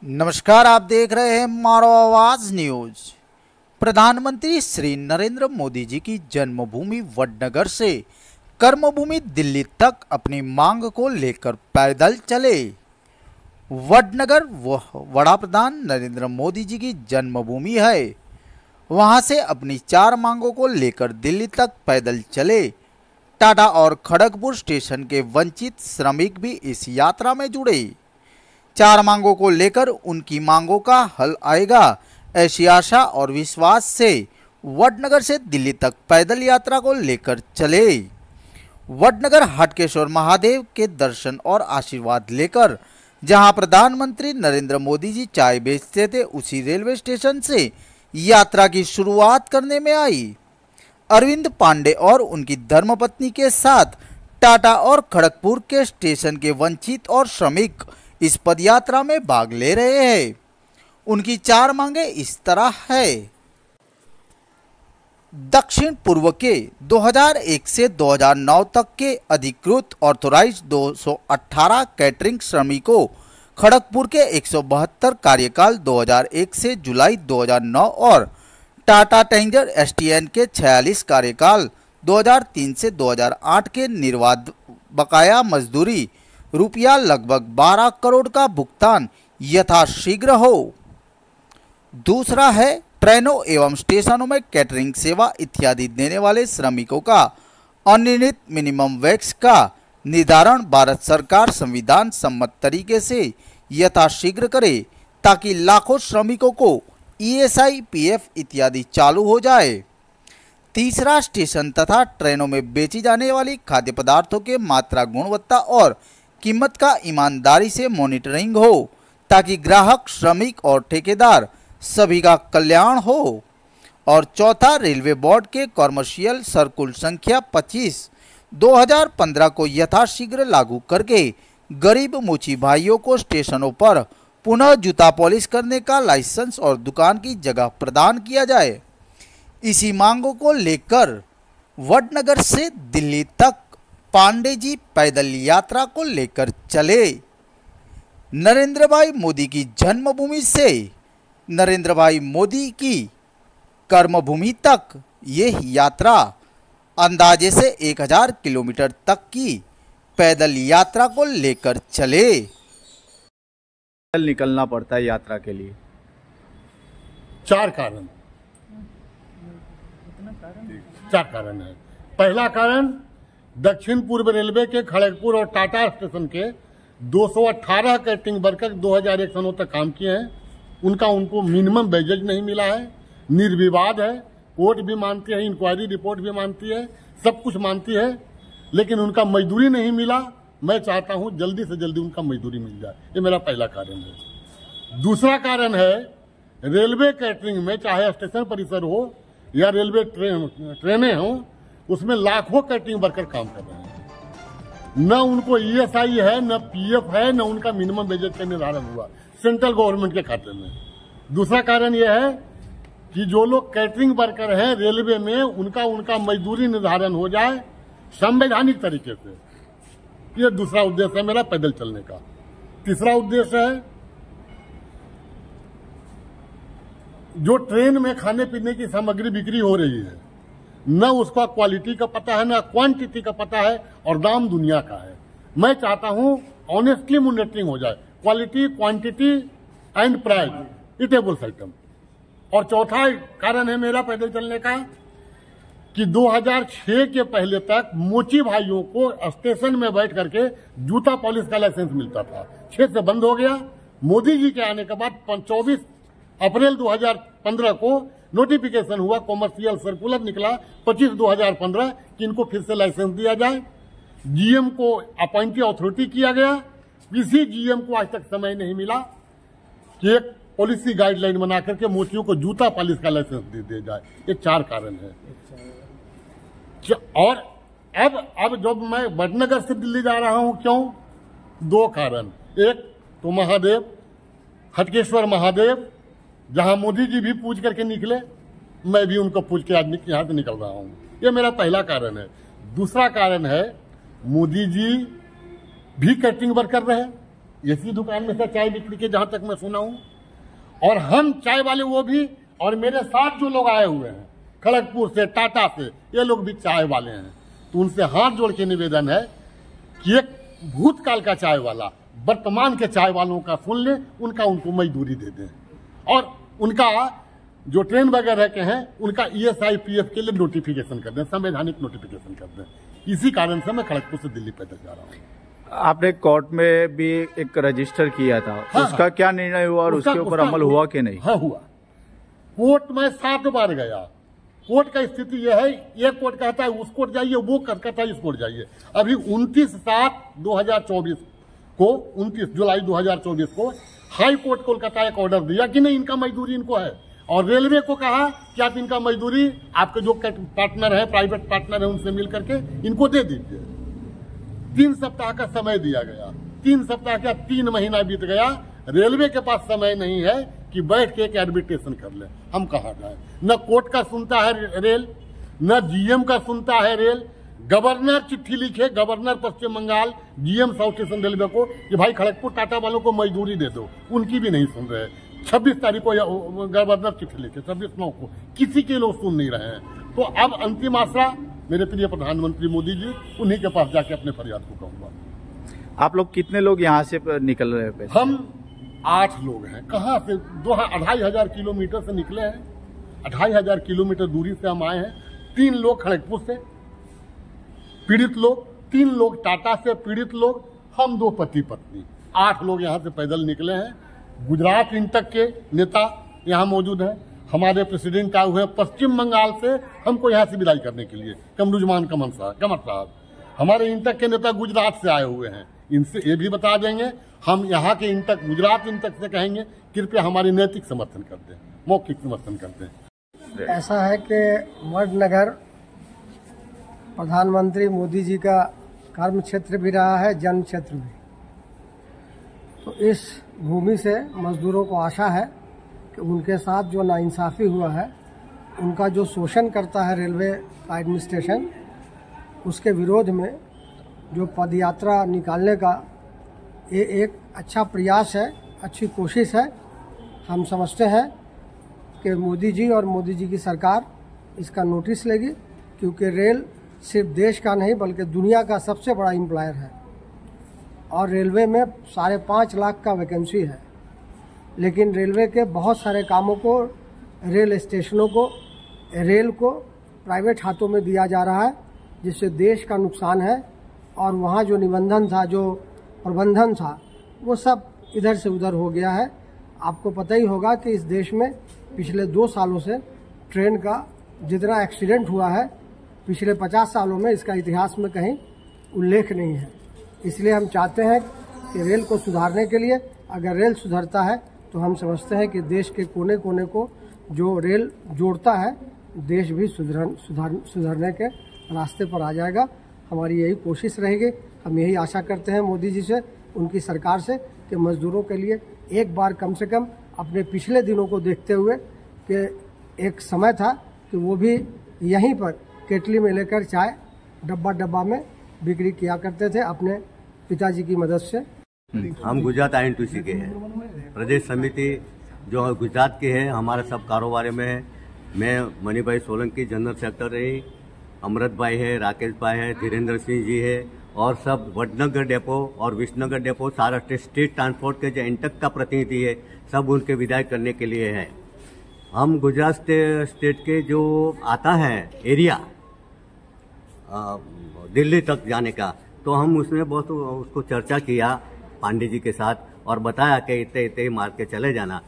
नमस्कार, आप देख रहे हैं मारो आवाज न्यूज। प्रधानमंत्री श्री नरेंद्र मोदी जी की जन्मभूमि वडनगर से कर्मभूमि दिल्ली तक अपनी मांग को लेकर पैदल चले। वडनगर वड़ा प्रधान नरेंद्र मोदी जी की जन्मभूमि है। वहां से अपनी 4 मांगों को लेकर दिल्ली तक पैदल चले। टाटा और खड़गपुर स्टेशन के वंचित श्रमिक भी इस यात्रा में जुड़े। 4 मांगों को लेकर उनकी मांगों का हल आएगा, ऐसी आशा और विश्वास से वडनगर से दिल्ली तक पैदल यात्रा को लेकर चले। वडनगर हटकेश्वर महादेव के दर्शन और आशीर्वाद लेकर जहां प्रधानमंत्री नरेंद्र मोदी जी चाय बेचते थे, उसी रेलवे स्टेशन से यात्रा की शुरुआत करने में आई। अरविंद पांडे और उनकी धर्मपत्नी के साथ टाटा और खड़गपुर के स्टेशन के वंचित और श्रमिक इस पदयात्रा में भाग ले रहे हैं। उनकी 4 मांगे इस तरह है। दक्षिण पूर्व के 2001 से 2009 तक के अधिकृत ऑथोराइज्ड 218 कैटरिंग श्रमिकों, खड़गपुर के 172 कार्यकाल 2001 से जुलाई 2009 और टाटा टेंजर एसटीएन के 46 कार्यकाल 2003 से 2008 के निर्बाध बकाया मजदूरी रुपया लगभग 12 करोड़ का भुगतान यथाशीघ्र हो। दूसरा है ट्रेनों एवं स्टेशनों में कैटरिंग सेवा इत्यादि देने वाले श्रमिकों का अनिर्णीत मिनिमम वेज का निर्धारण भारत सरकार संविधान सम्मत तरीके से यथाशीघ्र करे, ताकि लाखों श्रमिकों को ईएसआई, पीएफ इत्यादि चालू हो जाए। तीसरा, स्टेशन तथा ट्रेनों में बेची जाने वाली खाद्य पदार्थों के मात्रा, गुणवत्ता और कीमत का ईमानदारी से मॉनिटरिंग हो, ताकि ग्राहक, श्रमिक और ठेकेदार सभी का कल्याण हो। और चौथा, रेलवे बोर्ड के कॉमर्शियल सर्कुलर संख्या 25/2015 को यथाशीघ्र लागू करके गरीब मोची भाइयों को स्टेशनों पर पुनः जूता पॉलिश करने का लाइसेंस और दुकान की जगह प्रदान किया जाए। इसी मांगों को लेकर वडनगर से दिल्ली तक पांडे जी पैदल यात्रा को लेकर चले। नरेंद्र भाई मोदी की जन्मभूमि से नरेंद्र भाई मोदी की कर्मभूमि तक यह यात्रा अंदाजे से 1000 किलोमीटर तक की पैदल यात्रा को लेकर चले। पैदल निकलना पड़ता है यात्रा के लिए। 4 कारण है। पहला कारण, दक्षिण पूर्व रेलवे के खड़गपुर और टाटा स्टेशन के 218 कैटरिंग वर्कर 2001 सनों तक काम किए हैं। उनको मिनिमम वेजेज नहीं मिला है, निर्विवाद है, कोर्ट भी मानती है, इंक्वायरी रिपोर्ट भी मानती है, सब कुछ मानती है, लेकिन उनका मजदूरी नहीं मिला। मैं चाहता हूं जल्दी से जल्दी उनका मजदूरी मिल जाए। ये मेरा पहला कारण है। दूसरा कारण है, रेलवे कैटरिंग में चाहे स्टेशन परिसर हो या रेलवे ट्रेनें हो, उसमें लाखों कैटरिंग वर्कर काम कर रहे हैं। न उनको ईएसआई है, न पीएफ है, न उनका मिनिमम वेजेज का निर्धारण हुआ सेंट्रल गवर्नमेंट के खाते में। दूसरा कारण यह है कि जो लोग कैटरिंग वर्कर हैं रेलवे में, उनका मजदूरी निर्धारण हो जाए संवैधानिक तरीके से। यह दूसरा उद्देश्य है मेरा पैदल चलने का। तीसरा उद्देश्य है, जो ट्रेन में खाने पीने की सामग्री बिक्री हो रही है, न उसका क्वालिटी का पता है, न क्वांटिटी का पता है, और दाम दुनिया का है। मैं चाहता हूं ऑनेस्टली मॉनिटरिंग हो जाए, quality, quantity and price, eatables item. और चौथा कारण है मेरा पैदल चलने का कि 2006 के पहले तक मोची भाइयों को स्टेशन में बैठ करके जूता पॉलिश का लाइसेंस मिलता था। 6 से बंद हो गया। मोदी जी के आने के बाद 24 अप्रैल 2015 को नोटिफिकेशन हुआ, कॉमर्शियल सर्कुलर निकला 25/2015 कि इनको फिर से लाइसेंस दिया जाए। जीएम को अपॉइंटी अथॉरिटी किया गया। किसी जीएम को आज तक समय नहीं मिला कि एक पॉलिसी गाइडलाइन बना करके मोचियों को जूता पॉलिश का लाइसेंस दे दिया जाए। ये 4 कारण है। और अब जब मैं वडनगर से दिल्ली जा रहा हूं, क्यों? 2 कारण। एक तो महादेव, हटकेश्वर महादेव, जहां मोदी जी भी पूज करके निकले, मैं भी उनको पूज के आज यहां से निकल रहा हूं। ये मेरा पहला कारण है। दूसरा कारण है, मोदी जी भी कैटरिंग वर्कर रहे, इसी दुकान में से चाय बिक्री के, जहां तक मैं सुना हूं। और हम चाय वाले वो भी, और मेरे साथ जो लोग आए हुए हैं खड़गपुर से, टाटा से, ये लोग भी चाय वाले हैं। तो उनसे हाथ जोड़ के निवेदन है कि एक भूतकाल का चाय वाला वर्तमान के चाय वालों का सुन ले, उनको मजदूरी दे दें, और उनका जो ट्रेन वगैरह के हैं उनका ESI PF के लिए नोटिफिकेशन कर दें, संवैधानिक नोटिफिकेशन कर दें। इसी कारण से मैं खड़गपुर से दिल्ली पैदल जा रहा हूँ। आपने कोर्ट में भी एक रजिस्टर किया था, हाँ, उसका क्या निर्णय हुआ और उसके ऊपर अमल हुआ कि नहीं? हाँ, हुआ। कोर्ट में 7 बार गया। कोर्ट का स्थिति यह है, एक कोर्ट कहता है उस कोर्ट जाइए, वो कहता है इस कोर्ट जाइए। अभी 29/7/2024 को, 29 जुलाई 2024 को हाई कोर्ट कोलकाता एक ऑर्डर दिया कि नहीं, इनका मजदूरी इनको है, और रेलवे को कहा कि आप इनका मजदूरी आपके जो पार्टनर है, प्राइवेट पार्टनर है, उनसे मिल करके इनको दे दीजिए। 3 सप्ताह का समय दिया गया। 3 सप्ताह का 3 महीना बीत गया। रेलवे के पास समय नहीं है कि बैठ के एक आर्बिट्रेशन कर ले। हम कहाँ जाए? न कोर्ट का सुनता है रेल, न GM का सुनता है रेल। गवर्नर चिट्ठी लिखे, governor Paschim Bengal, GM south eastern railway को कि भाई खड़गपुर टाटा वालों को मजदूरी दे दो, उनकी भी नहीं सुन रहे। 26 तारीख को गवर्नर चिट्ठी लिखे, 26/9 को, किसी के लोग सुन नहीं रहे हैं। तो अब अंतिम आसरा मेरे प्रिय प्रधानमंत्री मोदी जी, उन्हीं के पास जाके अपने फरियाद को कहूंगा। आप लोग कितने लोग यहाँ से निकल रहे हैं? हम 8 लोग हैं। कहाँ से? 2500 किलोमीटर से निकले हैं। 2500 किलोमीटर दूरी से हम आए हैं। 3 लोग खड़गपुर से पीड़ित लोग, 3 लोग टाटा से पीड़ित लोग, हम 2 पति पत्नी, 8 लोग यहाँ से पैदल निकले हैं। गुजरात इंटक के नेता यहाँ मौजूद हैं। हमारे प्रेसिडेंट आए हुए हैं पश्चिम बंगाल से हमको यहाँ से विदाई करने के लिए, कमरुजमान कमर साहब। हमारे इंटक के नेता गुजरात से आए हुए हैं। इनसे ये भी बता देंगे, हम यहाँ के इंटक, गुजरात इंटक से कहेंगे कृपया हमारी नैतिक समर्थन कर दें, मौखिक समर्थन कर दें। ऐसा है कि वडनगर प्रधानमंत्री मोदी जी का कर्म क्षेत्र भी रहा है, जन्म क्षेत्र भी। तो इस भूमि से मजदूरों को आशा है कि उनके साथ जो नाइंसाफ़ी हुआ है, उनका जो शोषण करता है रेलवे का एडमिनिस्ट्रेशन, उसके विरोध में जो पदयात्रा निकालने का ये एक अच्छा प्रयास है, अच्छी कोशिश है। हम समझते हैं कि मोदी जी और मोदी जी की सरकार इसका नोटिस लेगी, क्योंकि रेल सिर्फ देश का नहीं बल्कि दुनिया का सबसे बड़ा एम्प्लॉयर है, और रेलवे में 5.5 लाख का वैकेंसी है। लेकिन रेलवे के बहुत सारे कामों को, रेल स्टेशनों को, रेल को प्राइवेट हाथों में दिया जा रहा है, जिससे देश का नुकसान है। और वहाँ जो निबंधन था, जो प्रबंधन था, वो सब इधर से उधर हो गया है। आपको पता ही होगा कि इस देश में पिछले 2 सालों से ट्रेन का जितना एक्सीडेंट हुआ है, पिछले 50 सालों में इसका इतिहास में कहीं उल्लेख नहीं है। इसलिए हम चाहते हैं कि रेल को सुधारने के लिए, अगर रेल सुधरता है तो हम समझते हैं कि देश के कोने कोने को जो रेल जोड़ता है, देश भी सुधरने के रास्ते पर आ जाएगा। हमारी यही कोशिश रहेगी। हम यही आशा करते हैं मोदी जी से, उनकी सरकार से, कि मजदूरों के लिए एक बार कम से कम अपने पिछले दिनों को देखते हुए, कि एक समय था कि वो भी यहीं पर केटली में लेकर चाय डब्बा में बिक्री किया करते थे अपने पिताजी की मदद से। हम गुजरात INTUC के हैं, प्रदेश समिति जो गुजरात के हैं, हमारा सब कारोबार में है। मैं मणिभाई सोलंकी जनरल सेक्रेटरी, अमृत भाई है, राकेश भाई है, धीरेन्द्र सिंह जी है, और सब वडनगर डेपो और विष्णुनगर डेपो, सारा स्टेट ट्रांसपोर्ट के जो इंटक का प्रतिनिधि है, सब उनके विदाई करने के लिए है। हम गुजरात स्टेट के जो आता है एरिया दिल्ली तक जाने का, तो हम उसमें बहुत उसको चर्चा किया पांडे जी के साथ, और बताया कि इतने इतने मार के चले जाना।